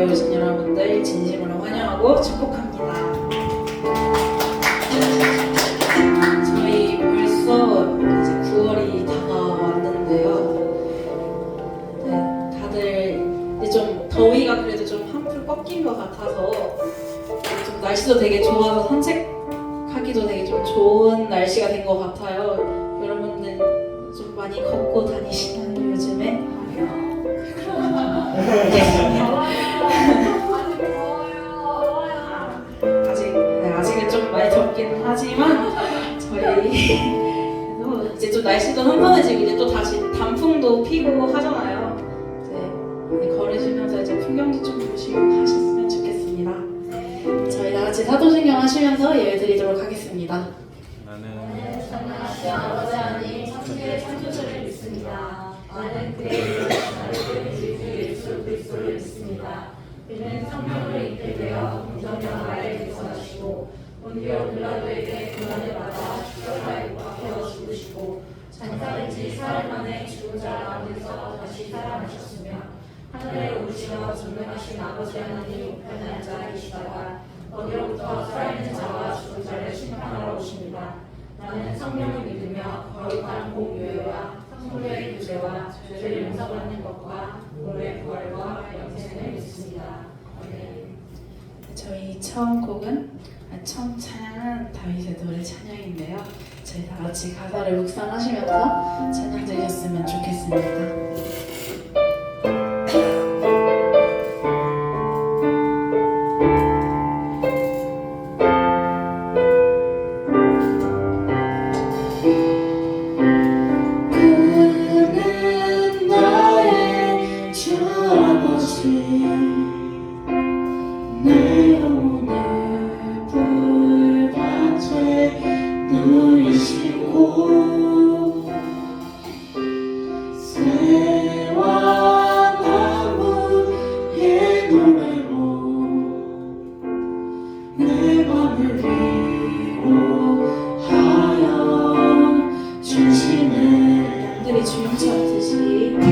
교회에 오신 여러분들 진심으로 환영하고 축복합니다. 저희 벌써 이제 9월이 다가왔는데요. 네, 다들 이제 좀 더위가 그래도 좀 한풀 꺾인 것 같아서 좀 날씨도 되게 좋아서 산책하기도 되게 좀 좋은 날씨가 된 것 같아요. 여러분들 좀 많이 걷고 다니시나요, 요즘에? 아직은 좀 많이 덥긴 하지만 저희 이제 좀 날씨도 선선해지고 이제 또 다시 단풍도 피고 하잖아요. 이제 많이 걸으시면서 이제 풍경도 좀 보시고 가셨으면 좋겠습니다. 저희 다 같이 사도신경 하시면서 예배 드리도록 하겠습니다. 나는 전능하신 아버지 하나님 천주의 창조주를 믿습니다. 나는 그의 나를 주 예수 그리스도를 믿습니다. 그는 성령으로 이끌되어 공정령 아래에 거하시고 본디오 빌라도에게 고난을 받아 십자가에 못 박혀 죽으시고 장사일지 사흘 만에 죽은 자 가운데서 다시 살아나셨으며 하늘에 오르시어 전능하신 아버지 하나님 우편에 앉아 계시다가 거기로부터 살아있는 자와 죽은 자를 심판하러 오십니다. 나는 성령을 믿으며 거룩한 공교회와 성도의 교제와 죄를 용서받는 것과 몸의 부활과 영생을 믿습니다. 아멘. 저희 처음 찬양은 다윗의 노래 찬양인데요. 저희 다 같이 가사를 묵상하시면서 찬양 드렸으면 좋겠습니다. 양들이 주인 찾듯이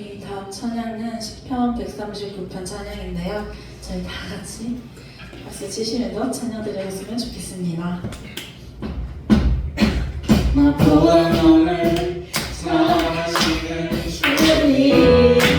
저희 다음 찬양은 시편 139편 찬양인데요. 저희 다 같이 박수 치시면서 찬양 드렸으면 좋겠습니다. 나보다 너를 사랑하시는 주님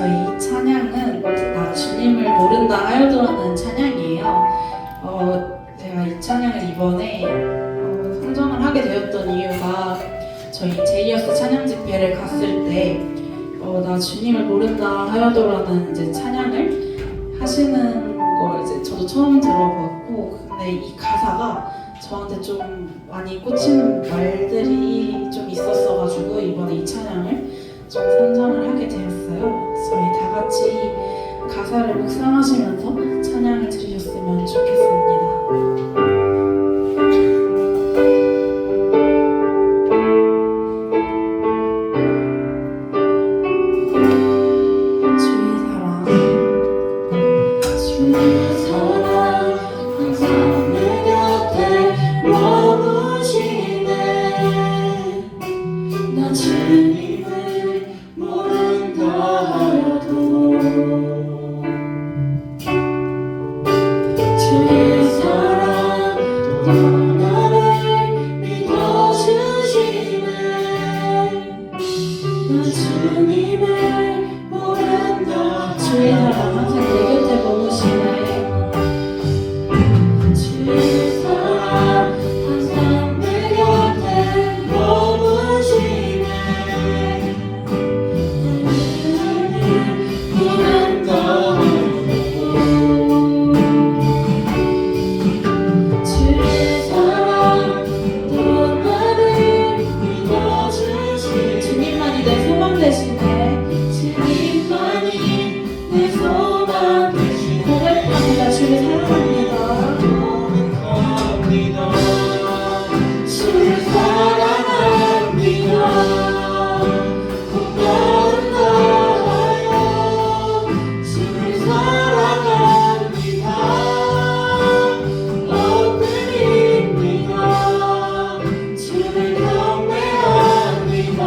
저희 찬양은 나 주님을 모른다 하여도라는 찬양이에요. 제가 이 찬양을 이번에 선정을 하게 되었던 이유가 저희 제이어스 찬양 집회를 갔을 때 나 주님을 모른다 하여도라는 이제 찬양을 하시는 걸 이제 저도 처음 들어봤고, 근데 이 가사가 저한테 좀 많이 꽂히는 말들이 좀 있었어가지고 이번에 이 찬양을 좀 선정을 하게 되었어요. 저희 다 같이 가사를 묵상하시면서 찬양을 들으셨으면 좋겠습니다. 주의 사랑 항상 내 곁에 머무시네. 주의 사랑 항상 내 곁에 머무시네. 모른다 주의 사랑 또 나를 믿어주시네. 주님만이 내 소망 되시네. 주님만이 내 소망 되시네. 고백합니다. 주를 사랑합니다. 주를 사랑합니다. 고백하여 주를 사랑합니다. 엎드립니다. 주를 경배합니다.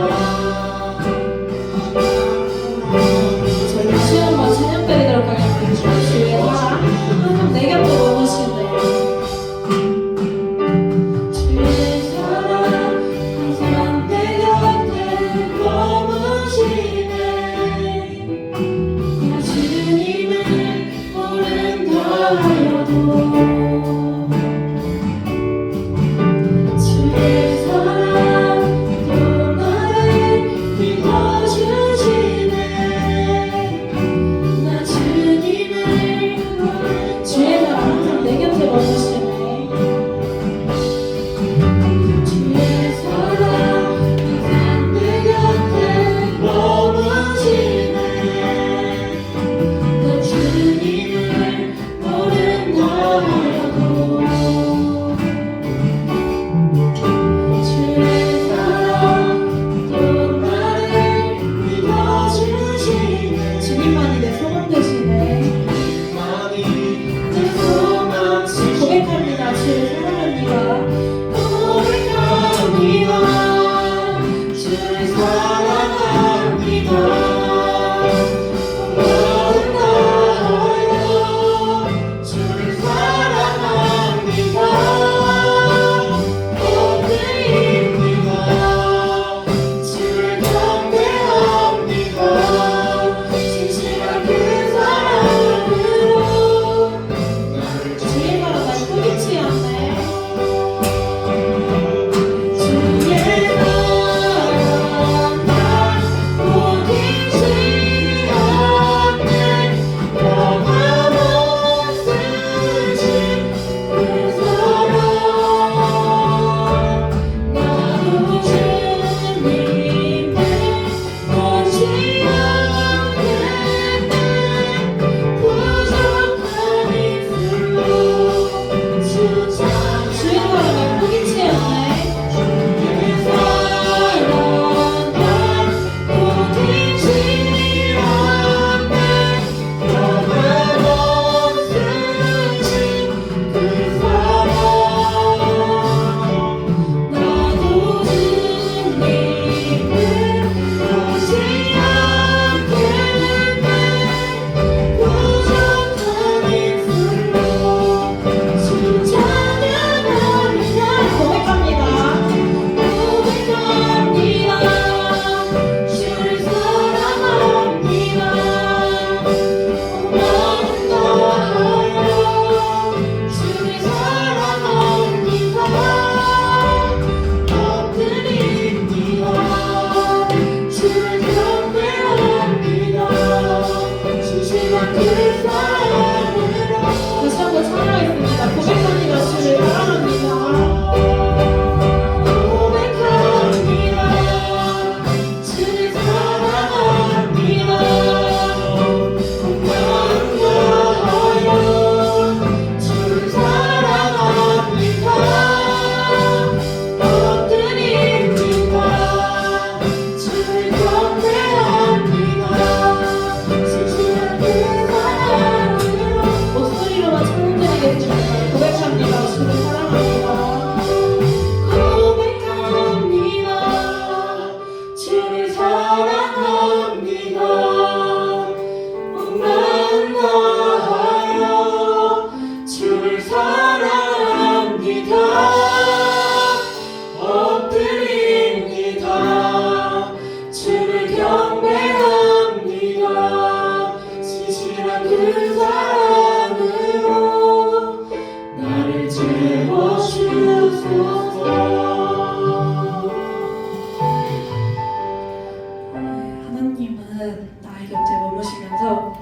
하나님은 나의 곁에 머무시면서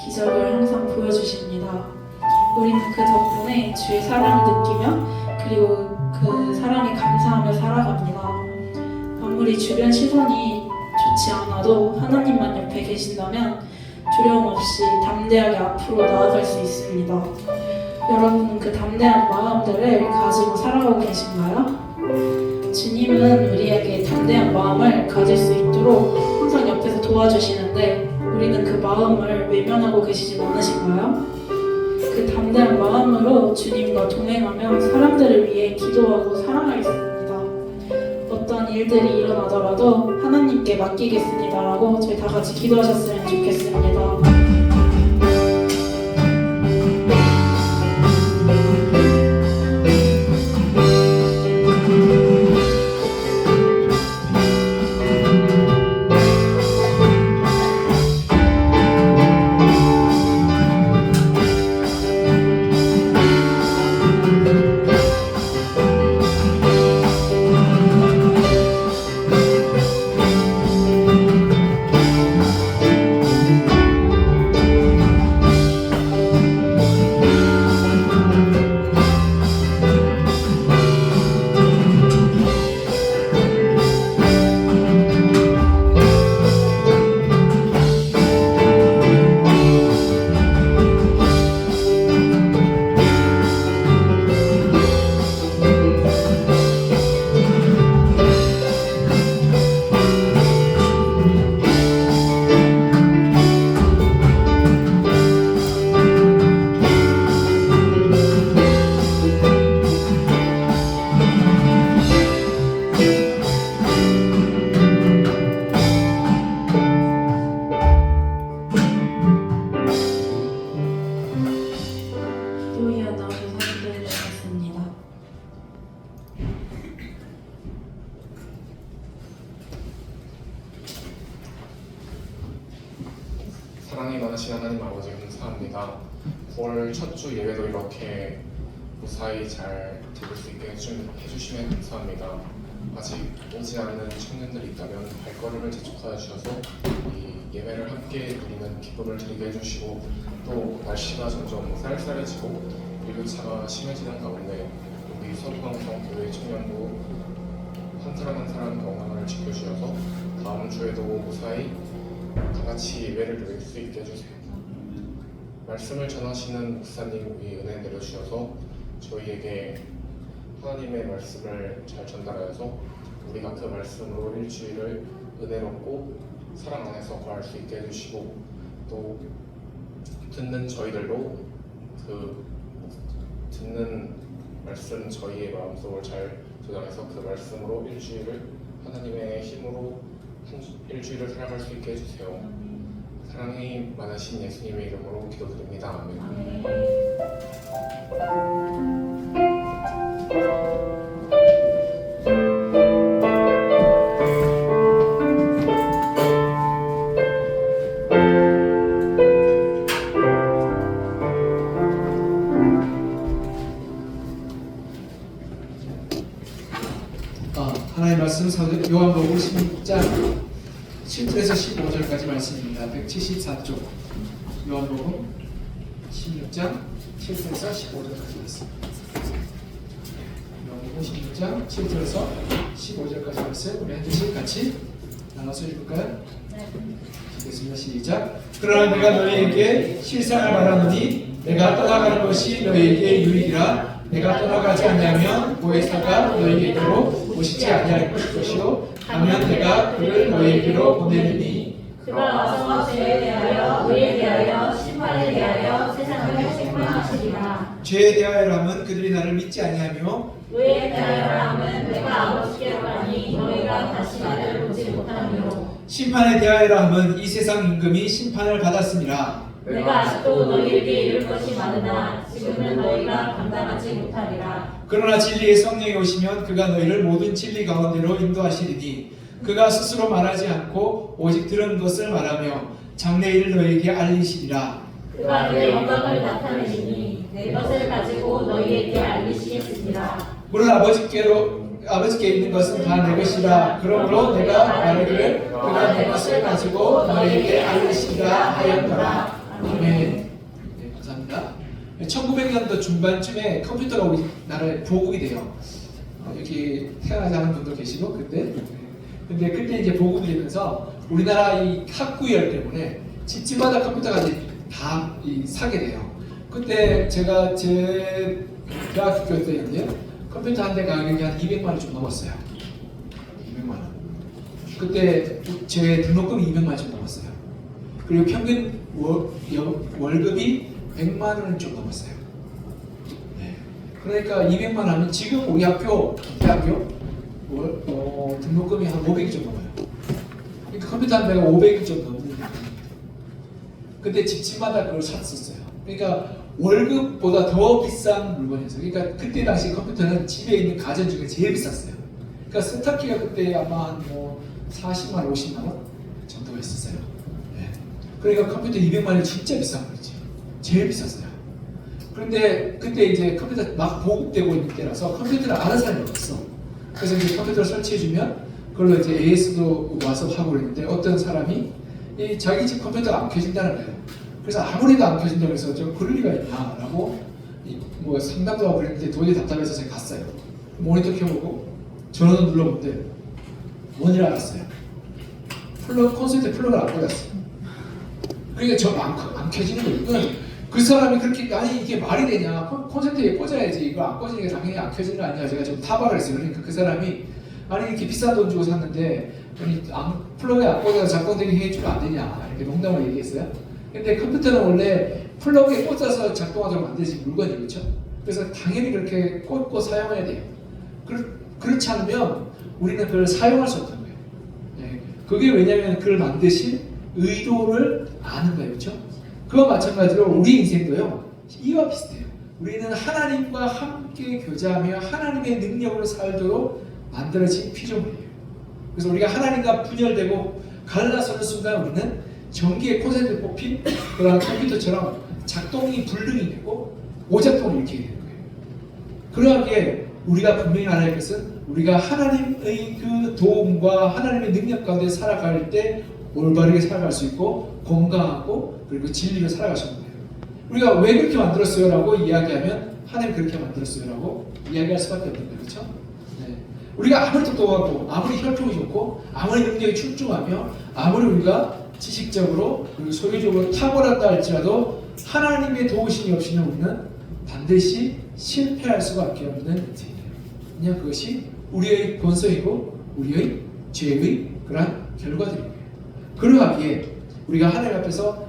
기적을 항상 보여주십니다. 우리는 그 덕분에 주의 사랑을 느끼며 그리고 그 사랑에 감사하며 살아갑니다. 아무리 주변 시선이 좋지 않아도 하나님만 옆에 계신다면 두려움 없이 담대하게 앞으로 나아갈 수 있습니다. 여러분은 그 담대한 마음들을 가지고 살아가고 계신가요? 주님은 우리에게 담대한 마음을 가질 수 있도록 항상 옆에서 도와주시는데 우리는 그 마음을 외면하고 계시진 않으신가요? 그 담대한 마음으로 주님과 동행하며 사람들을 위해 기도하고 사랑하겠습니다. 어떤 일들이 일어나더라도 하나님께 맡기겠습니다라고 저희 다 같이 기도하셨으면 좋겠습니다. 기도이어 나오셔서 기도해 주셨습니다. 사랑이 많으신 하나님 아버지 감사합니다. 9월 첫 주 예배도 이렇게 무사히 잘 드릴 수 있게 해주시면 감사합니다. 아직 오지 않는 청년들이 있다면 발걸음을 재촉하여 주셔서 이 예배를 함께 누리는 기쁨을 드리게 해주시고 또 날씨가 점점 쌀쌀해지고 일교차가 심해지는 가운데 우리 서부강성 교회 청년도 한 사람 한 사람 건강을 지켜주셔서 다음 주에도 무사히 다 같이 예배를 드릴 수 있게 해주세요. 말씀을 전하시는 목사님 위에 은혜 내려주셔서 저희에게 하나님의 말씀을 잘 전달하여서 우리가 그 말씀으로 일주일을 은혜롭고 사랑 안에서 거할 수 있게 해주시고 또 듣는 저희들도 그 듣는 말씀 저희의 마음속을 잘 저장해서 그 말씀으로 일주일을 하나님의 힘으로 일주일을 살아갈 수 있게 해주세요. 사랑이 많으신 예수님의 이름으로 기도드립니다. 아멘. 하나님의 말씀 요한복음 16장 7절에서 15절까지 말씀입니다. 174쪽 요한복음 16장 7절에서 15절까지 말씀. 요한복음 16장 7절에서 15절까지 말씀 우리 한 절씩 같이 나눠서 읽을까요? 네. 읽겠습니다. 시작. 그러나 내가 너희에게 실상을 말하노니 내가 떠나가는 것이 너희에게 유익이라. 내가 떠나가지 않냐면 보혜사가 너희에게로 오시지 아니할 것이요 가면 내가 그를 너희에게로 보내리니 그가 와서 죄에 대하여 의에 대하여 심판에 대하여 세상을 책망하시리라. 죄에 대하여라면 그들이 나를 믿지 아니하며 의에 대하여라면 내가 아버지께로 가니 너희가 다시 나를 보지 못하리요. 심판에 대하여라 하면 이 세상 임금이 심판을 받았습니다. 내가 아직도 너희에게 이를 것이 많으나 지금은 너희가 감당하지 못하리라. 그러나 진리의 성령이 오시면 그가 너희를 모든 진리 가운데로 인도하시리니 그가 스스로 말하지 않고 오직 들은 것을 말하며 장래일을 너희에게 알리시리라. 그가 내 영광을 나타내시니 내 것을 가지고 너희에게 알리시겠습니다. 물론 아버지께로 아버지께 있는 것은 다 내 것이라. 그러므로 내가 말하기를 그가 내 것을 가지고 너에게 알리시리라 하였노라. 아멘. 네, 감사합니다. 1900년도 중반쯤에 컴퓨터가 우리나라에 보급이 돼요. 여기 태어나지 않은 분도 계시고 그때. 근데 그때 이제 보급이 되면서 우리나라 이 학구열 때문에 집집마다 컴퓨터가 이제 다 사게 돼요. 그때 제가 제 대학교 때인데요. 컴퓨터 한 대 가격이 한 200만 원 좀 넘었어요. 200만 원. 그때 제 등록금이 200만 원 좀 넘었어요. 그리고 평균 월급이 100만 원은 좀 넘었어요. 네. 그러니까 200만 원 하면 지금 우리 학교, 대학교 등록금이 한 500이 좀 넘어요. 그러니까 컴퓨터 한 대가 500이 좀 넘는 거예요. 근데 집집마다 그걸 샀었어요. 그러니까 월급보다 더 비싼 물건이었어요. 그러니까 그때 당시 컴퓨터는 집에 있는 가전 중에 제일 비쌌어요. 그러니까 세탁기가 그때 아마 한 뭐 40만 원, 50만 원 정도가 있었어요. 네. 그러니까 컴퓨터 200만 원이 진짜 비싼 거지. 제일 비쌌어요. 그런데 그때 이제 컴퓨터 막 보급되고 있는 때라서 컴퓨터를 아는 사람이 없었어. 그래서 이제 컴퓨터를 설치해주면 그걸로 이제 AS도 와서 하고 그랬는데 어떤 사람이 자기 집 컴퓨터가 안 켜진다는 거예요. 그래서 아무리도 안 켜진다고 해서 저 그럴 리가 있냐라고 뭐 상담도 하고 그랬는데 도저히 답답해서 제가 갔어요. 모니터 켜보고 전원을 눌러본데 뭔지 알았어요. 콘센트 플러그를 안 꽂았어요. 그러니까 저 안 켜지는 거예요. 이건 그 사람이 그렇게 아니 이게 말이 되냐 콘센트에 꽂아야지 이거 안 꽂으니까 당연히 안 켜지는 거 아니냐 제가 좀 타박을 했어요. 그러니까 그 사람이 아니 이렇게 비싼 돈 주고 샀는데 플러그에 안 꽂아서 작동되게 해주면 안 되냐 이렇게 농담을 얘기했어요. 근데 컴퓨터는 원래 플러그에 꽂아서 작동하도록 만들어진 물건이 그렇죠? 그래서 당연히 그렇게 꽂고 사용해야 돼요. 그렇지 않으면 우리는 그걸 사용할 수 없는 거예요. 네. 그게 왜냐하면 그걸 만드신 의도를 아는 거예요. 그렇죠? 그와 마찬가지로 우리 인생도요. 이와 비슷해요. 우리는 하나님과 함께 교제하며 하나님의 능력으로 살도록 만들어진 피조물이에요. 그래서 우리가 하나님과 분열되고 갈라서는 순간 우리는 전기에 콘센트를 뽑힌 그런 컴퓨터처럼 작동이 불능이 되고 오작동을 일으키게 되는 거예요. 그러하기에 우리가 분명히 알아야 할 것은 우리가 하나님의 그 도움과 하나님의 능력 가운데 살아갈 때 올바르게 살아갈 수 있고 건강하고 그리고 진리로 살아갈 수 있는 거예요. 우리가 왜 그렇게 만들었어요? 라고 이야기하면 하나님 그렇게 만들었어요 라고 이야기할 수밖에 없는 거예요. 그렇죠? 네. 우리가 아무리 똑똑하고 아무리 혈통이 좋고 아무리 능력이 출중하며 아무리 우리가 지식적으로 그리고 소유적으로 탁월하다 할지라도 하나님의 도우심이 없이는 우리는 반드시 실패할 수밖에 없는 인생이에요. 그냥 그것이 우리의 본성이고 우리의 죄의 그러한 결과들이에요. 그러하기에 우리가 하나님 앞에서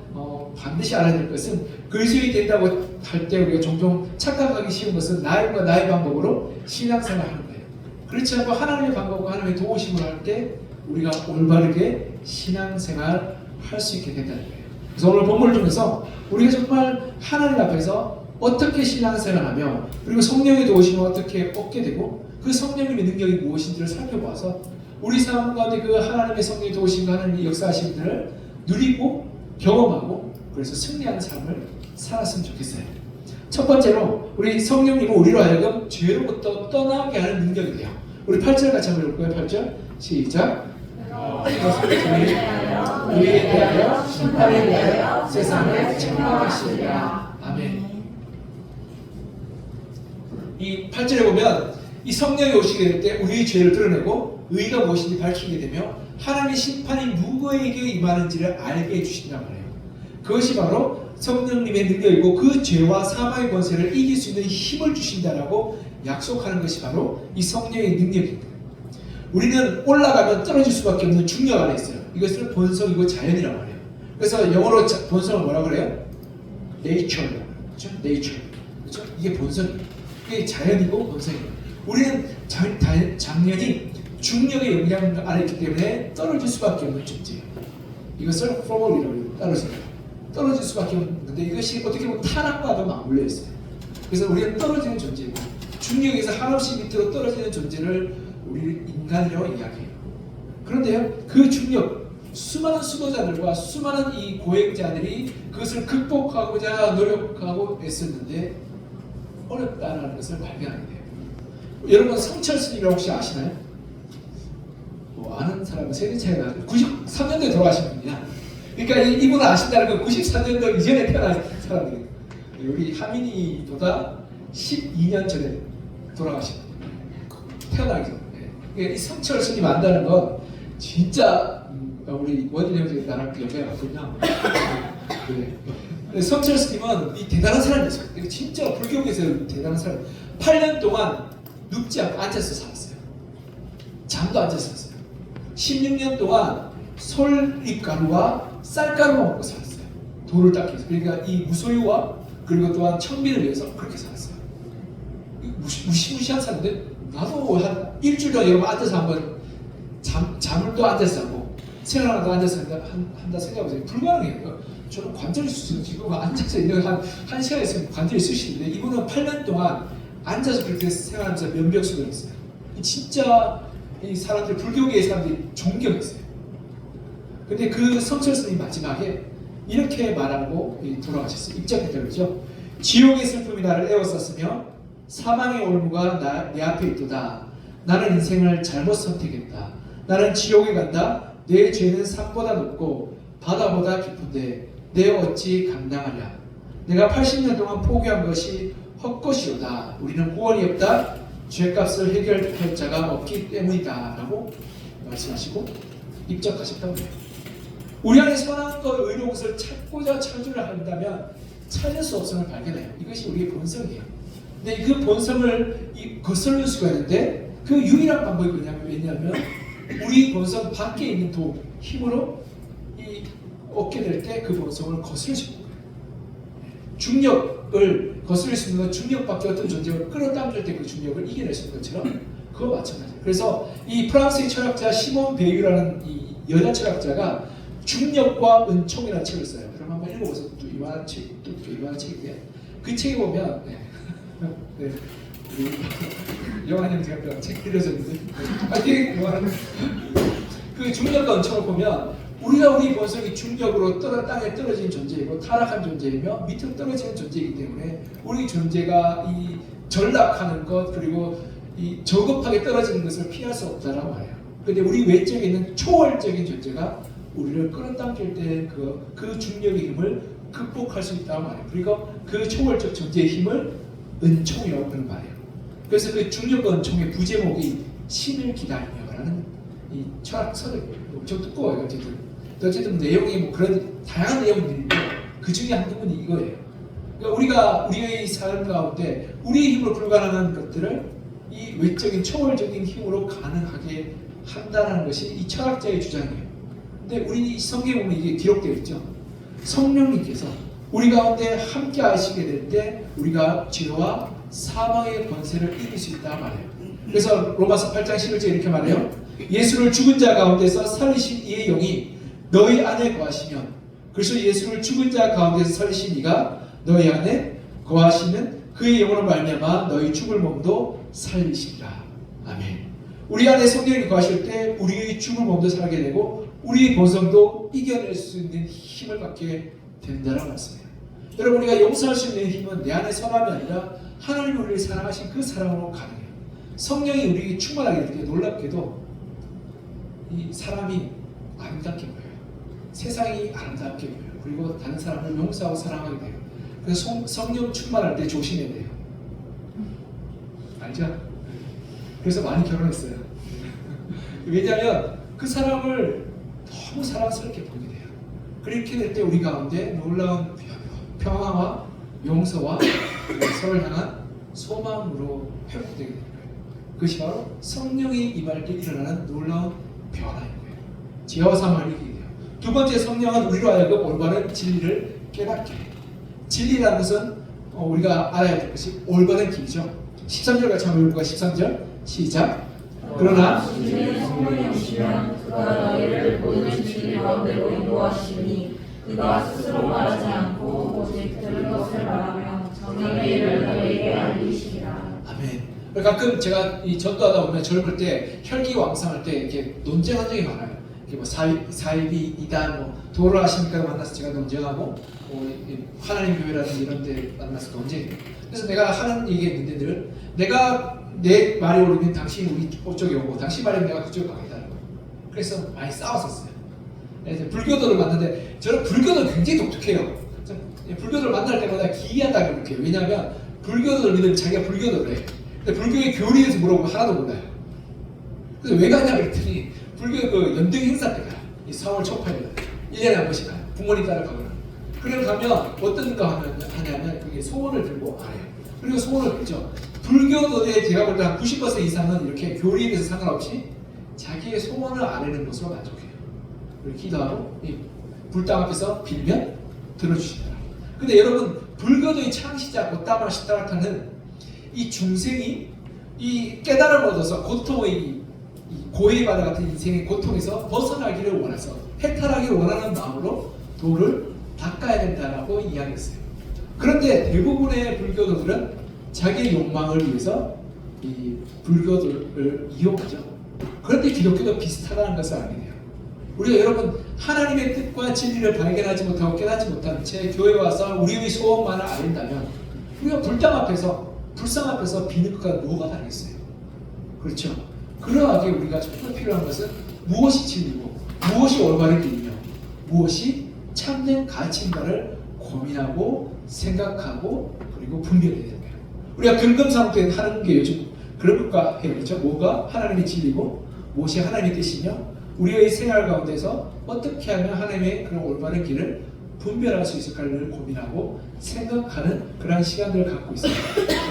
반드시 알아야 될 것은 그리스도인이 된다고 할 때 우리가 종종 착각하기 쉬운 것은 나의 방법으로 신앙생활을 하는 거예요. 그렇지 않고 하나님의 방법과 하나님의 도우심을 할 때 우리가 올바르게 신앙생활 할 수 있게 된다는 거예요. 그래서 오늘 본문을 통해서 우리가 정말 하나님 앞에서 어떻게 신앙생활하며 그리고 성령의 도우심을 어떻게 얻게 되고 그 성령님의 능력이 무엇인지를 살펴봐서 우리 삶 가운데 그 하나님의 성령의 도우심과 하나님의 역사하심들을 누리고 경험하고 그래서 승리하는 삶을 살았으면 좋겠어요. 첫 번째로 우리 성령님은 우리로 하여금 죄로부터 떠나게 하는 능력이 돼요. 우리 8절 같이 한번 읽을까요? 8절 시작. 우리에 대하여 심판에 대하여 세상을 책망하시리라. 아멘. 이 8절에 보면 이 성령이 오시게 될 때 우리의 죄를 드러내고 의가 무엇인지 밝히게 되며 하나님의 심판이 누구에게 임하는지를 알게 해주신단 말이에요. 그것이 바로 성령님의 능력이고 그 죄와 사망의 권세를 이길 수 있는 힘을 주신다라고 약속하는 것이 바로 이 성령의 능력입니다. 우리는 올라가면 떨어질 수밖에 없는 중력 안에 있어요. 이것을 본성이고 자연이라고 해요. 그래서 영어로 본성을 뭐라 그래요? Nature. 그렇죠? Nature. 그렇죠? 이게 본성이에요. 이게 자연이고 본성이에요. 우리는 당연히 중력의 영향 아래 있기 때문에 떨어질 수밖에 없는 존재예요. 이것을 fall이라고 해요. 떨어질 수밖에 없는데 이것이 어떻게 보면 타락과도 맞물려 있어요. 그래서 우리는 떨어지는 존재고 중력에서 한없이 밑으로 떨어지는 존재를 우리 인간이라고 이야기해요. 그런데요, 그 중력, 수많은 수도자들과 수많은 이 고행자들이 그것을 극복하고자 노력하고 애썼는데 어렵다는 것을 발견하게 돼요. 여러분 성철 스님이라고 혹시 아시나요? 뭐 아는 사람은 세대 차이가 93년도에 돌아가신 분이야. 그러니까 이분을 아신다는 건 93년도 이전에 태어난 사람들이에요. 우리 하민이보다 12년 전에 돌아가신 분이에요. 태어나기 전에. 그러니까 이 성철 스님 안다는 건 진짜 우리 원일 형제가 나랑 연배가 같군요. 그래. 성철 스님은 이 대단한 사람이었어요. 진짜 불교계에서 대단한 사람. 8년 동안 눕지 않고 앉아서 살았어요. 잠도 안 잤었어요. 16년 동안 솔잎가루와 쌀가루만 먹고 살았어요. 돌을 닦기 위해서. 그러니까 이 무소유와 그리고 또한 청비를 위해서 그렇게 살았어요. 무시무시한 사람인데 나도 한 일주일 동안 여러분 앉아서 한번 잠을 또 앉아서 자고 생활하다 앉아서 한다 생각해보세요. 불가능해요. 저는 관절이 지금 앉아서 있는 한 시간 있으면 관절이 쑤시는데 이분은 8년 동안 앉아서 그렇게 생활하면서 면벽수를 했어요. 진짜 이 사람들 불교계의 사람들이 존경했어요. 근데 그 성철 스님 마지막에 이렇게 말하고 돌아가셨어요. 입장했다 그러죠. 지옥의 슬픔이 나를 에워쌌으며 사망의 올무가 내 앞에 있도다. 나는 인생을 잘못 선택했다. 나는 지옥에 간다. 내 죄는 산보다 높고 바다보다 깊은데 내 어찌 감당하랴. 내가 80년 동안 포기한 것이 헛것이로다. 우리는 구원이 없다. 죄값을 해결할 자가 없기 때문이다. 라고 말씀하시고 입적하셨다고 해요. 우리 안에 선한 것, 의로운 것을 찾고자 창조를 한다면 찾을 수 없음을 발견해요. 이것이 우리의 본성이에요. 근데 그 본성을 거스를 수가 있는데 그 유일한 방법이 왜냐하면 우리 본성 밖에 있는 힘으로 얻게 될 때 그 본성을 거스를 수 있는 거예요. 중력을 거스릴 수 있는 건 중력밖에 어떤 존재가 끌어당길 때 그 중력을 이겨낼 수 있는 것처럼 그거 마찬가지예요. 그래서 이 프랑스의 철학자 시몬 베유라는 이 여자 철학자가 중력과 은총이라는 책을 써요. 그럼 한번 읽어보세요. 또 이만한 책인데 그 책에 보면 네, 영환 형제가 책 빌려줬는데 그 중력과 은총을 보면 우리가 우리 본성이 중력으로 땅에 떨어진 존재이고 타락한 존재이며 밑으로 떨어지는 존재이기 때문에 우리 존재가 이 전락하는 것 그리고 이 저급하게 떨어지는 것을 피할 수 없다라고 말해요. 근데 우리 외적에 있는 초월적인 존재가 우리를 끌어당길 때 그 중력의 힘을 극복할 수 있다고 말해요. 그리고 그 초월적 존재의 힘을 은총이라고 그런 말이에요. 그래서 그 중력과 은총의 부제목이 신을 기다리며라는 이 철학서예요. 좀 두꺼워요. 어쨌든 내용이 뭐 그런 다양한 내용들인데 그 중에 한 부분이 이거예요. 그러니까 우리가 우리의 삶 가운데 우리의 힘으로 불가능한 것들을 이 외적인 초월적인 힘으로 가능하게 한다는 것이 이 철학자의 주장이에요. 근데 우리 성경에 보면 이게 기록되어 있죠. 성령님께서 우리 가운데 함께 하시게 될 때 우리가 죄와 사망의 권세를 이길 수 있다 말해요. 그래서 로마서 8장 11절 이렇게 말해요. 예수를 죽은 자 가운데서 살리신 이의 영이 너희 안에 거하시면 그래서 예수를 죽은 자 가운데서 살리신 이가 너희 안에 거하시는 그의 영으로 말미암아 너희 죽을 몸도 살리시리라. 아멘. 우리 안에 성령이 거하실 때 우리의 죽을 몸도 살게 되고 우리의 본성도 이겨낼 수 있는 힘을 갖게 된다는 말씀이에요. 여러분 우리가 용서할 수 있는 힘은 내 안에 선함이 아니라 하나님이 우리를 사랑하신 그 사랑으로 가능해요. 성령이 우리에게 충만하게 될 때 놀랍게도 이 사람이 아름답게 보여요. 세상이 아름답게 보여요. 그리고 다른 사람을 용서하고 사랑하게 돼요. 그래서 성령 충만할 때 조심해야 돼요. 알죠? 그래서 많이 결혼했어요. 왜냐하면 그 사람을 너무 사랑스럽게 보게 돼요. 그렇게 될 때 우리 가운데 놀라운 평화와 용서와 서로를 향한 소망으로 회복되게 됩니다. 그것이 바로 성령이 임할 때 일어나는 놀라운 변화인 거예요. 죄와 사망을 이기게 돼요. 두 번째, 성령은 우리로 하여금 올바른 진리를 깨닫게 해요. 진리라는 것은 우리가 알아야 될 것이 올바른 길이죠. 13절 같이 한번 읽어볼까요? 13절 시작. 그러나 주님의 성령이 오시면 그가 너희를 모든 진리 가운데로 인도하시니 그가 스스로 말하지 않고 오직 들은 것을 말하며 정의 일을 너희에게 알리시리라. 아멘. 가끔 제가 이 전도하다 보면 젊을 때 혈기왕성할 때 이렇게 논쟁한 적이 많아요. 이렇게 뭐 사이비 이단 뭐 도를 하시니까 만나서 제가 논쟁하고 하나님 교회라든지 이런 데 만나서 논쟁해요. 그래서 내가 하는 얘기가 있는데 늘 내가 내 말이 오르면 당신이 우리 쪽에 오고 당신 말이면 내가 그쪽에 가겠다는 거예요. 그래서 많이 싸웠었어요. 그래서 불교도를 만났는데 저는 불교도 굉장히 독특해요. 불교도를 만날 때마다 기이하다고 그렇게 해요. 왜냐하면 불교도를 믿으면 자기가 불교도를 해. 근데 불교의 교리에 대해서 물어보면 하나도 몰라요. 그래서 왜 가냐 그랬더니 불교 그 연등 행사 때 가요. 이 4월 초파일 1년에 한 번씩 가요. 부모님 따라 가거나. 그래 가면 어떤 거 하냐면 그게 소원을 들고 안 해요. 그리고 소원을 빌죠. 불교도의 제가 볼 때 한 90% 이상은 이렇게 교리에 대해서 상관없이 자기의 소원을 아뢰는 것으로 만족해요. 그리고 기도하고 이 불당 앞에서 빌면 들어주시더라. 근데 여러분 불교도의 창시자 고타마 시타라타는 이 중생이 이 깨달음을 얻어서 고통의 이 고해바다 같은 인생의 고통에서 벗어나기를 원해서 해탈하기를 원하는 마음으로 도를 닦아야 된다라고 이야기했어요. 그런데 대부분의 불교도들은 자기의 욕망을 위해서 이 불교도를 이용하죠. 그런데 기독교도 비슷하다는 것을 알게 돼요. 우리가 여러분 하나님의 뜻과 진리를 발견하지 못하고 깨닫지 못한 채 교회에 와서 우리의 소원만을 아린다면 우리가 불당 앞에서 불상 앞에서 비는 것과 뭐가 다르겠어요? 그렇죠? 그러하게 우리가 정말 필요한 것은 무엇이 진리고 무엇이 올바른 길이며 무엇이 참된 가치인가를 고민하고 생각하고 그리고 분별해야 되는 거예요. 우리가 근검상태 하는 게 요즘 그런 것과 해요. 그렇죠? 뭐가 하나님의 진리고 무엇이 하나님의 뜻이며 우리의 생활 가운데서 어떻게 하면 하나님의 그런 올바른 길을 분별할 수 있을까를 고민하고 생각하는 그런 시간들을 갖고 있습니다.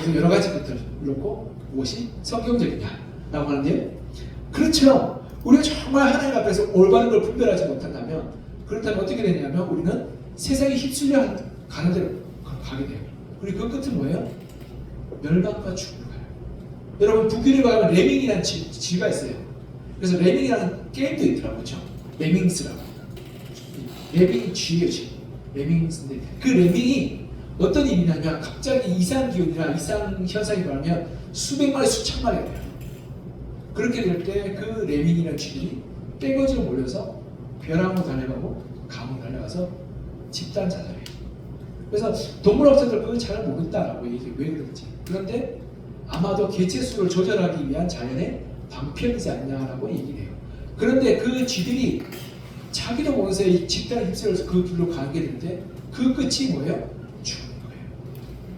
그래서 여러 가지 것들 그렇고 무엇이 성경적이냐라고 하는데요. 그렇죠. 우리가 정말 하나님 앞에서 올바른 걸 분별하지 못한다면 그렇다면 어떻게 되냐면 우리는 세상에 휩쓸려 가는 대로 가게 돼요. 그리고 그 끝은 뭐예요? 멸망과 죽음을 가요. 여러분 북유럽에 가면 레밍이라는 쥐가 있어요. 그래서 레밍이라는 게임도 있더라고요. 그렇죠? 레밍스라고. 레밍 쥐예요. 쥐. 레밍스인데 그 레밍이 어떤 의미냐면 갑자기 이상기온이나 이상현상이 일어나면 수백 마리 수천 마리가 돼요. 그렇게 될 때 그 레밍이라는 쥐들이 떼거지로 몰려서 벼랑으로 달려가고 강으로 달려가서 집단 자살해요. 그래서 동물학자들 그거 잘 모른다라고 얘기해요. 왜 그런지. 그런데 아마도 개체수를 조절하기 위한 자연의 방편이지 않냐라고 얘기를 해요. 그런데 그 쥐들이 자기도 모르면서 이 집단을 휩쓸어서 그 길로 가게 되는데 그 끝이 뭐예요? 죽는 거예요.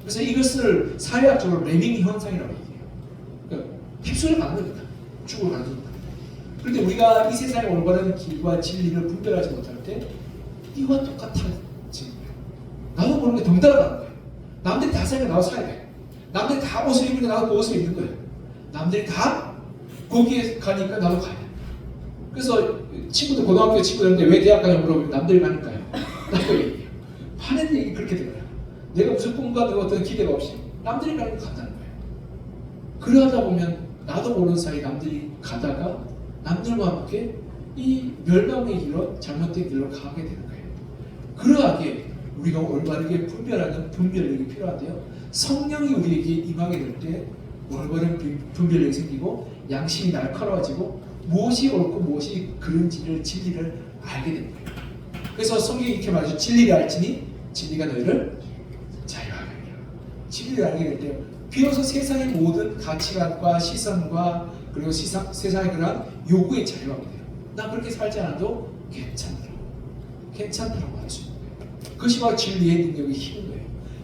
그래서 이것을 사회학적으로 레밍 현상이라고 얘기해요. 그러니까 휩쓸려 가는 겁니다. 죽어 가는 겁니다. 그런데 우리가 이 세상의 올바른 길과 진리를 분별하지 못할 때 이와 똑같아지는 거예요. 나도 모르게 덩달아 가는 거예요. 남들이 다 살면 나도 살아야 돼요. 남들이 다 옷을 입는데 나도 그 옷을 입는 거예요. 남들이 다 거기에 가니까 나도 가야 돼요. 그래서 친구들 고등학교 친구들인데 왜 대학 가냐고 물어보면 남들이 가니까요. 라고 얘기해요. 하는 얘기 그렇게 들어요. 내가 무슨 꿈과 어떤 기대가 없이 남들이 가는 거 간다는 거예요. 그러다 보면 나도 모르는 사이 남들이 가다가 남들과 함께 이 멸망의 길로 잘못된 길로 가게 되는 거예요. 그러하게 우리가 올바르게 분별하는 분별력이 필요한데요. 성령이 우리에게 임하게 될 때 올바른 분별력이 생기고 양심이 날카로워지고 무엇이 옳고 무엇이 그른지를 진리를 알게 되는 거예요. 그래서 성경이 이렇게 말하죠. 진리를 알지니 진리가 너희를 자유하게 하리라. 진리를 알게 될 때 비로소 세상의 모든 가치관과 시선과 그리고 세상의 그런 요구에 자유하게 돼요. 나 그렇게 살지 않아도 괜찮더라고 할 수 있는 거예요. 그것이 바로 진리의 능력의 힘인 거예요.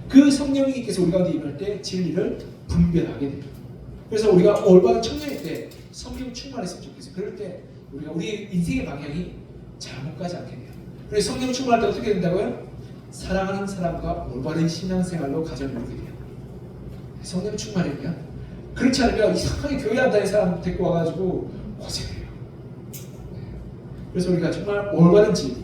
그 성령님께서 우리 가운데 임할 때 진리를 분별하게 돼요. 그래서 우리가 올바른 청년일 때 성령 충만했으면 좋겠어요. 그럴 때 우리가 우리 인생의 방향이 잘못 가지 않게 돼요. 그래서 성령 충만할 때 어떻게 된다고요? 사랑하는 사람과 올바른 신앙생활로 가정을 이루게 돼요. 성령 충만이면 그렇지 않으면 이상하게 교회 안 다니는 사람 데리고 와가지고 고생해요. 그래서 우리가 정말 올바른 진리,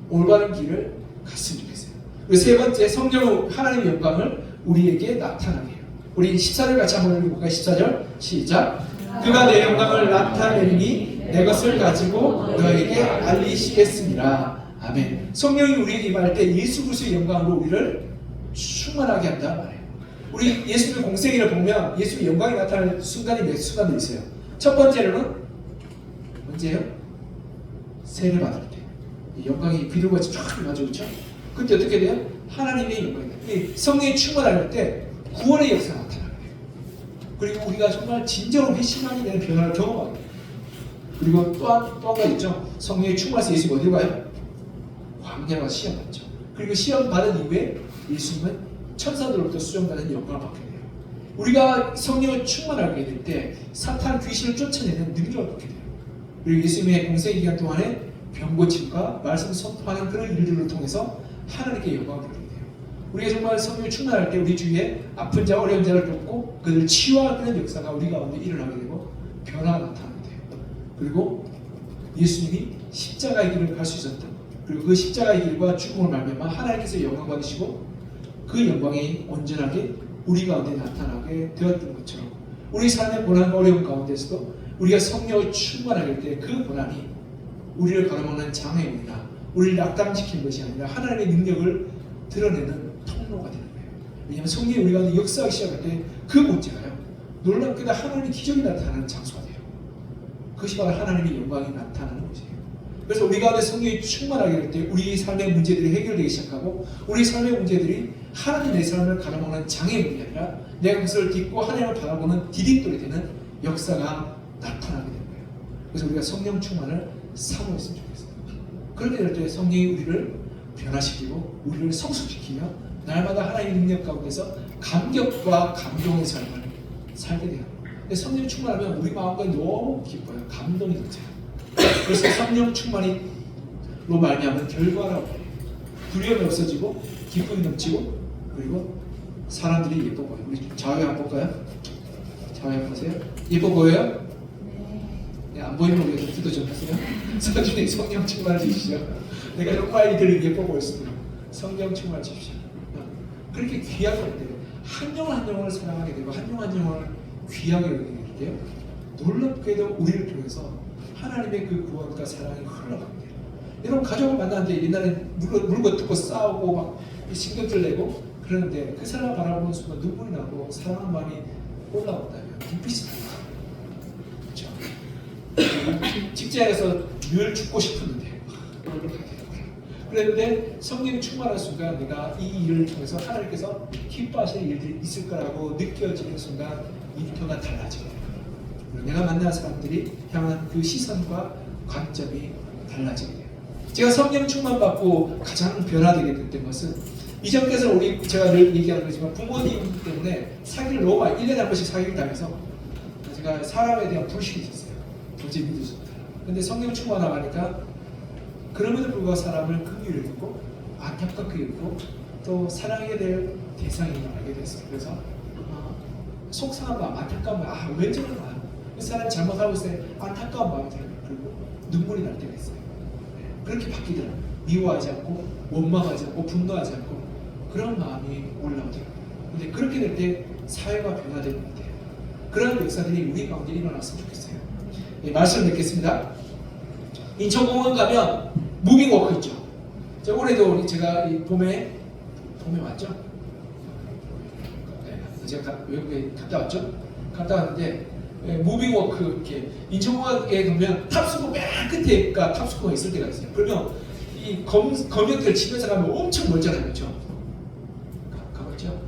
올바른 길을 갔으면 좋겠어요. 그리고 세 번째, 성령 하나님의 영광을 우리에게 나타나게 해요. 우리 14절 같이 한번 읽어볼까요? 14절 시작. 그가 내 영광을 나타내리니 내 것을 가지고 너에게 알리시겠습니다. 아멘. 성령이 우리에게 임할 때 예수 그리스도의 영광으로 우리를 충만하게 한다 말이에요. 우리 예수님의 공생애를 보면 예수의 영광이 나타날 순간이 몇 순간도 있어요. 첫 번째로는 언제예요? 세례 받을 때 영광이 비둘기같이 쫙 임하죠. 그렇죠? 그때 어떻게 돼요? 하나님의 영광이 돼요. 성령이 충만할 때 구원의 역사가 나타나게 돼요. 그리고 우리가 정말 진정으로 회심하게 되는 변화를 경험하게 돼요. 그리고 또 한 가지 있죠. 성령의 충만해서 예수님 어디로 가요? 광야 가서 시험 받죠. 그리고 시험 받은 이후에 예수님은 천사들로부터 수정받은 영광을 받게 돼요. 우리가 성령을 충만하게 될 때 사탄 귀신을 쫓아내는 능력을 받게 돼요. 그리고 예수님의 공생 기간 동안에 병고침과 말씀 선포하는 그런 일들을 통해서 하나님께 영광을 드리게 돼요. 우리가 정말 성령을 충만할 때 우리 주위에 아픈 자, 어려운 자를 돕고 그들을 치유하는 역사가 우리 가운데 일어나게 되고 변화가 나타나게 돼요. 그리고 예수님이 십자가의 길을 갈 수 있었던, 그리고 그 십자가의 길과 죽음을 말미암아 하나님께서 영광 받으시고 그 영광이 온전하게 우리 가운데 나타나게 되었던 것처럼 우리 삶의 고난과 어려움 가운데서도 우리가 성령을 충만하게 할 때 그 고난이 우리를 가로막는 장애물이나 우리를 낙담시키는 것이 아니라 하나님의 능력을 드러내는 통로가 되는 거예요. 왜냐하면 성령이 우리 가운데 역사하기 시작할 때 그 문제가요, 놀랍게도 하나님의 기적이 나타나는 장소가 돼요. 그것이 바로 하나님의 영광이 나타나는 것이에요. 그래서 우리 가운데 성령이 충만하게 될 때 우리 삶의 문제들이 해결되기 시작하고 우리 삶의 문제들이 하나님 내 삶을 가로막는 장애물이 아니라 내가 그것을 딛고 하나님을 바라보는 디딤돌이 되는 역사가 나타나게 되는 거예요. 그래서 우리가 성령 충만을 사모했으면 좋겠어요. 그렇게 될 때 성령이 우리를 변화시키고 우리를 성숙시키며 날마다 하나님의 능력 가운데서 감격과 감동의 삶을 살게 돼요. 성령 충만하면 우리 마음과 너무 기뻐요. 감동이 넘쳐요. 그래서 성령 충만이로 말미암은 결과라고 해요. 두려움이 없어지고 기쁨이 넘치고 그리고 사람들이 예뻐 보여요. 우리 좌우에 한번 볼까요? 좌우에 한번 보세요. 예뻐 보여요? 네, 안 보이면 우리가 기도 좀 하세요. 성령의 성령 충만을 주시죠. 내가 정말 이들이 예뻐 보였습니다. 성령 충만을 주십시오. 그렇게 귀하게 할 때 한 영혼 한 영혼을 사랑하게 되고 한 영혼 한 영혼을 귀하게 여기게 될 때요, 놀랍게도 우리를 통해서 하나님의 그 구원과 사랑이 흘러가게 돼요. 여러분 가족을 만나는데 옛날에 물고 뜯고 싸우고 막 신경질 내고 그러는데 그 사람을 바라보는 순간 눈물이 나고 사랑하는 마음이 올라온다면 눈빛이 달라요. 그렇죠? 직장에서 늘 죽고 싶었는데 그런데 성령이 충만한 순간 내가 이 일을 통해서 하나님께서 기뻐하시는 일들이 있을 거라고 느껴지는 순간 일터가 달라지게 돼요. 그리고 내가 만난 사람들이 향한 그 시선과 관점이 달라지게 돼요. 제가 성령 충만 받고 가장 변화되게 됐던 것은 이전께서 제가 늘 얘기하는 거지만 부모님 때문에 사기를 너무 많이 1년에 한 번씩 사기를 당해서 제가 사람에 대한 불신이 있었어요. 도저히 믿을 수 없다. 근데 성령 충만하고 하니까 그럼에도 불구하고 사람을 긍휼히 여기고 안타깝게 여기고 또 사랑해야 될 대상인 걸 알게 됐어요. 그래서 속상한 마음, 안타까운 마음, 왜 저러나 그 사람이 잘못하고 있어요. 안타까운 마음이 들어요. 그리고 눈물이 날 때가 있어요. 그렇게 바뀌더라고요. 미워하지 않고 원망하지 않고 분노하지 않고 그런 마음이 올라오더라고요. 근데 그렇게 될 때 사회가 변화되는 것 같아요. 그런 역사들이 우리 가운데 일어났으면 좋겠어요. 네, 말씀을 맺겠습니다. 인천공원 가면 무빙워크 있죠. 올해도 제가 이 봄에 왔죠. 네, 제가 외국에 갔다 왔죠. 갔다 왔는데 무빙워크 이렇게 인천공원에 가면 탑스코 맨 끝에가 탑스코가 있을 때가 있어요. 그러면 이 검역들 치면서 가면 엄청 멀잖아요, 그렇죠? 가봤죠?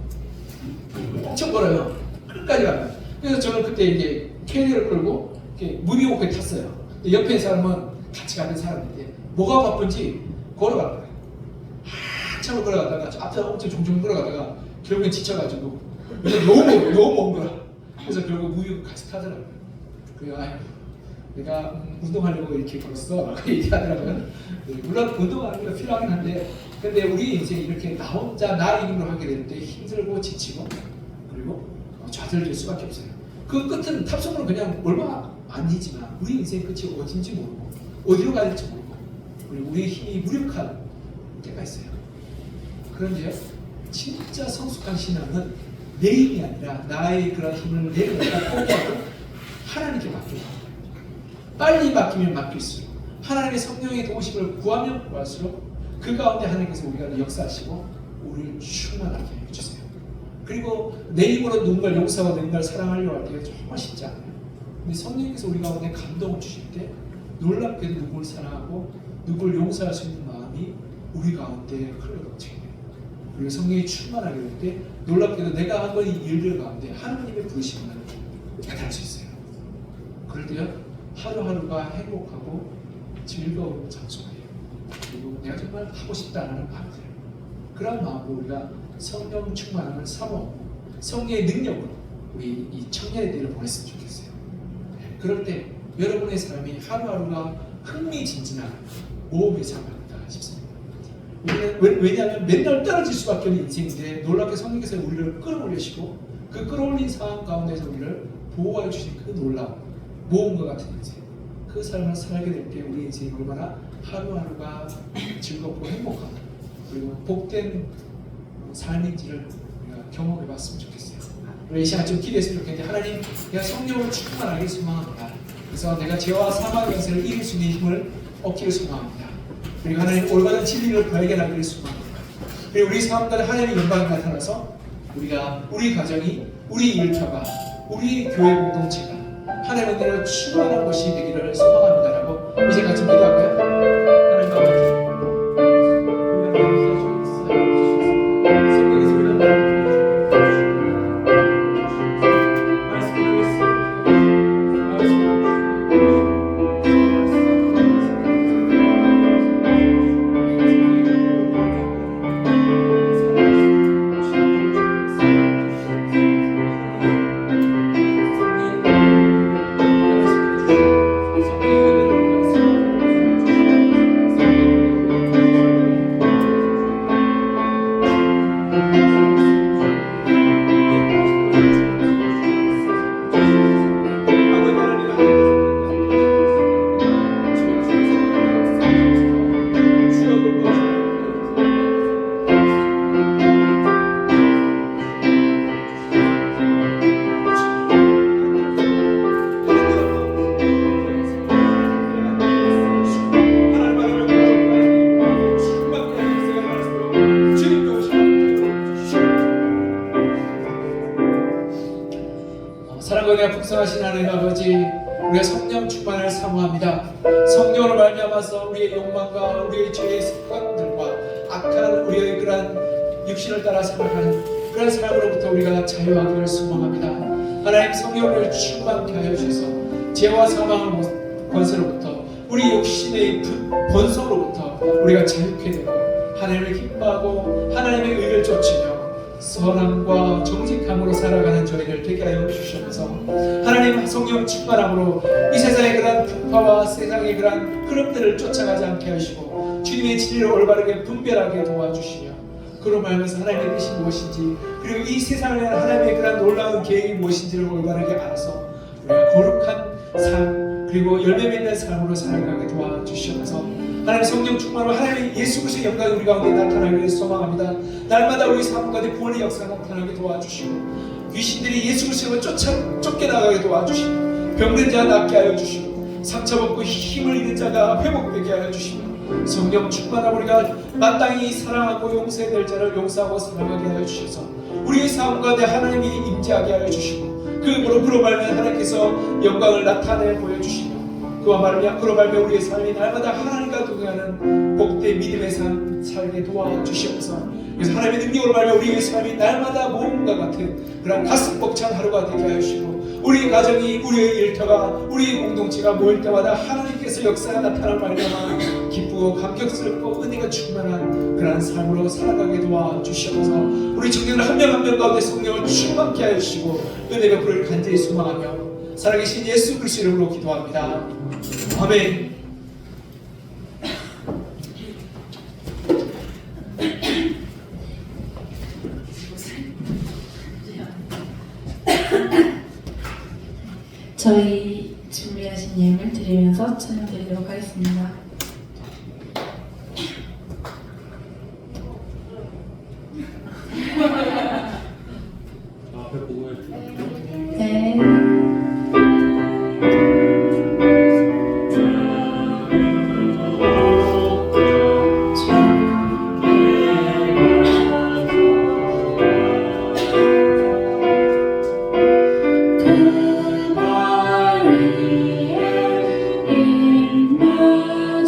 엄청 멀어요. 끝까지 가면. 그래서 저는 그때 이제 캐리어를 끌고 무빙워크에 탔어요. 옆에 있는 사람은 같이 가는 사람인데 뭐가 바쁜지 걸어가는 거예요. 한참을 걸어가다가 앞에 엄청 종종 걸어가다가 결국엔 지쳐가지고 너무 먼 거야. 그래서 결국 무빙워크 같이 타더라고요. 그래서 아유 내가 운동하려고 이렇게 걸었어 라고 얘기하더라고요. 물론 운동하는 게 필요하긴 한데 근데 우리 이제 이렇게 나 혼자 나 이름으로 하게 될 때 힘들고 지치고 그리고 좌절될 수밖에 없어요. 그 끝은 탑승으로 그냥 얼마 아니지만 우리 인생의 끝이 어딘지 모르고 어디로 가야 될지 모르고 그리고 우리의 힘이 무력한 때가 있어요. 그런데요, 진짜 성숙한 신앙은 내 힘이 아니라 나의 그런 힘을 내려놓고 포기하고 하나님께 맡겨요. 빨리 맡기면 맡길수록 하나님의 성령의 도우심을 구하면 구할수록 그 가운데 하나님께서 우리가 역사하시고 우리를 충만하게 해주세요. 그리고 내 힘으로 누군가를 용서하고 누군가를 사랑하려고 할 때 정말 쉽지 않아요. 근데 성령께서 우리 가운데 감동을 주실 때 놀랍게도 누구를 사랑하고 누구를 용서할 수 있는 마음이 우리 가운데 흘러넘치게 돼요. 그리고 성령이 충만하게 될 때 놀랍게도 내가 한 번 이 일들 가운데 하나님의 부르심을 나타날 수 있어요. 그럴 때요 하루하루가 행복하고 즐거운 장소예요. 그리고 내가 정말 하고 싶다는 마음들, 그런 마음으로 우리가 성령 충만함을 사모하고 성령의 능력으로 우리 이 청년들을 보냈으면 좋겠어요. 그럴 때 여러분의 삶이 하루하루가 흥미진진한 모험의 삶이다 싶습니다. 우리는 왜냐하면 맨날 떨어질 수밖에 없는 인생인데 놀랍게 성령께서 우리를 끌어올리시고 그 끌어올린 상황 가운데서 우리를 보호해 주신 그 놀라운 모험과 같은 인생, 그 삶을 살게 될 때 우리 인생이 얼마나 하루하루가 즐겁고 행복하고 그리고 복된 삶인지를 우리가 경험해 봤으면 좋겠어요. 우리 이 시간 좀 기대했으면 좋겠는데, 하나님 내가 성령으로 충만하게 소망합니다. 그래서 내가 죄와 사망의 권세를 이길 수 있는 힘을 얻기를 소망합니다. 그리고 하나님 올바른 진리를 발견하기를 소망합니다. 그리고 우리 삶 가운데 하나님의 영광이 나타나서 우리 가정이, 우리 일터가, 우리 교회 공동체가 하나님의 은혜로 충만한 것이 되기를 소망합니다라고 이제 같이 기도할까요? 하나님 아버지, 사랑과 풍성하신 하나님 아버지, 우리가 성령 충만을 사모합니다. 성령으로 말미암아서 우리의 욕망과 우리의 죄의 습관들과 악한 우리의 그러한 육신을 따라 살아가는 그런 삶으로부터 우리가 자유하기를 소망합니다. 하나님 성령을 충만케 하여 주셔서 죄와 사망의 권세로부터 우리 욕심의 번성으로부터 우리가 자유케 되고 하나님을 기뻐하고 하나님의 의를 쫓으며 선함과 정직함으로 살아가는 저희를 되게 하여 주시면서 하나님 성령 충만함으로 이 세상의 그런 풍파와 세상의 그런 흐름들을 쫓아가지 않게 하시고 주님의 진리를 올바르게 분별하게 도와주시며 그로 말하면서 하나님의 뜻이 무엇인지 그리고 이 세상을 위한 하나님의 그런 놀라운 계획이 무엇인지를 올바르게 알아서 우리가 거룩한 삶 그리고 열매 맺는 삶으로 살아가게 도와주시면서 하나님 성령 충만으로 하나님 예수 그리스도의 영광이 우리 가운데 나타나기를 소망합니다. 날마다 우리 삶 가운데 구원의 역사가 나타나게 도와주시고 귀신들이 예수 그리스도를 쫓겨나가게 도와주시고 병든 자 낫게 하여 주시고 상처받고 힘을 잃은 자가 회복되게 하여 주시며 성령 충만함 우리가 마땅히 사랑하고 용서해야 될 자를 용서하고 사랑하게 하여 주셔서 우리의 삶 가운데 하나님이 임재하게 하여 주시고 그로 말면 하나님께서 영광을 나타내 보여주시며 그로 말면 우리의 삶이 날마다 하나님과 동행하는 복된 믿음의 삶 살게 도와주시옵소서. 그래서 하나님의 능력으로 말면 우리의 삶이 날마다 모험과 같은 그런 가슴 벅찬 하루가 되게 하여 주시고 우리 가정이 우리의 일터가 우리의 공동체가 모일 때마다 하나님께서 역사가 나타날 말미암아 기쁘고 감격스럽고 은혜가 충만한 그런 삶으로 살아가게 도와주시옵소서. 우리 청년들 한 명 한 명 가운데 성령을 충만케 하여 주시고 은혜가 그를 간절히 소망하며 살아계신 예수 그리스도 이름으로 기도합니다. 아멘. 저희 준비하신 예물 드리면서 찬양 드리도록 하겠습니다. 앞에 보고 네. 그 머리에 입맞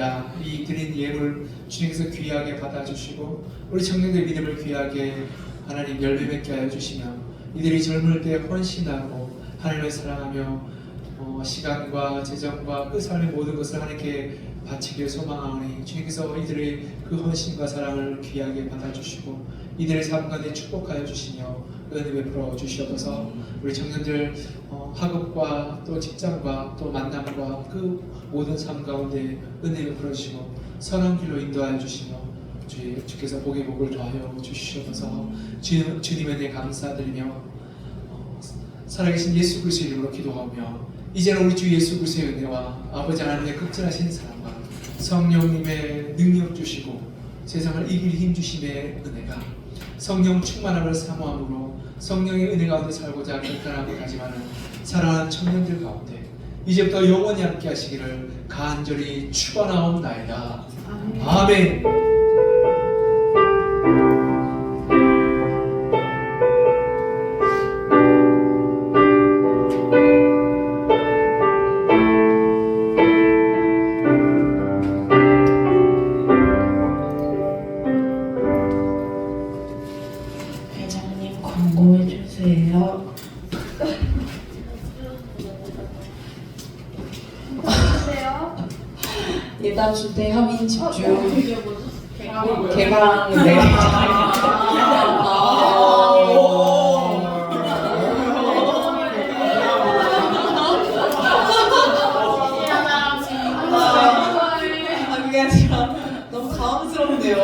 원합니다. 이 드린 예물 주님께서 귀하게 받아주시고 우리 청년들의 믿음을 귀하게 하나님 열매 맺게 하여 주시며 이들이 젊을 때 헌신하고 하나님을 사랑하며 시간과 재정과 그 삶의 모든 것을 하나님께 바치길 소망하오니 주님께서 이들의 그 헌신과 사랑을 귀하게 받아주시고 이들의 삶 가운데 축복하여 주시며 은혜 베풀어 주시옵소서. 우리 청년들 학업과 또 직장과 또 만남과 그 모든 삶 가운데 은혜 베풀어 주시고 선한 길로 인도하여 주시며 주께서 복의 복을 더하여 주시옵소서. 주님에 대해 감사드리며 살아계신 예수 그리스도의 이름으로 기도하며 이제는 우리 주 예수 그리스도의 은혜와 아버지 하나님의 극진하신 사랑과 성령님의 능력 주시고 세상을 이길 힘 주심의 은혜가 성령 충만함을 사모함으로 성령의 은혜 가운데 살고자 결단하고 다짐하는 사랑하는 청년들 가운데 이제부터 영원히 함께 하시기를 간절히 축원하옵나이다. 아멘. 회장님 광고해 주세요. 예단 주대 하민 집중 개방 네. 그게 아니라 너무 당황스럽네요.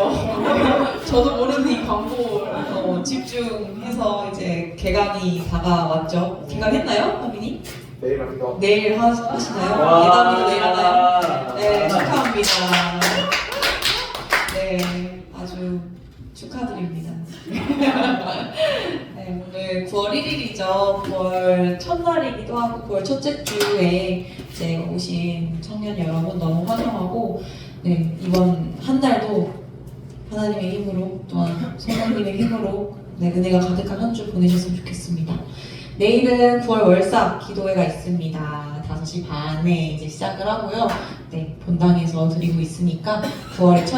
저도 모르는 이 광고 집중해서 이제 개강이 다가왔죠. 개강했나요, 하민이? 내일 합니다. 내일 하시나요? 예담이도 내일 하나요? 네, 축하합니다. 네, 아주 축하드립니다. 네, 오늘 9월 1일이죠. 9월 첫날이기도 하고 9월 첫째 주에 이제 오신 청년 여러분 너무 환영하고 네, 이번 한 달도 하나님의 힘으로 또한 성령님의 힘으로 네, 은혜가 가득한 한 주 보내셨으면 좋겠습니다. 내일은 9월 월사 기도회가 있습니다. 5시 반에 이제 시작을 하고요. 네, 본당에서 드리고 있으니까 9월의 첫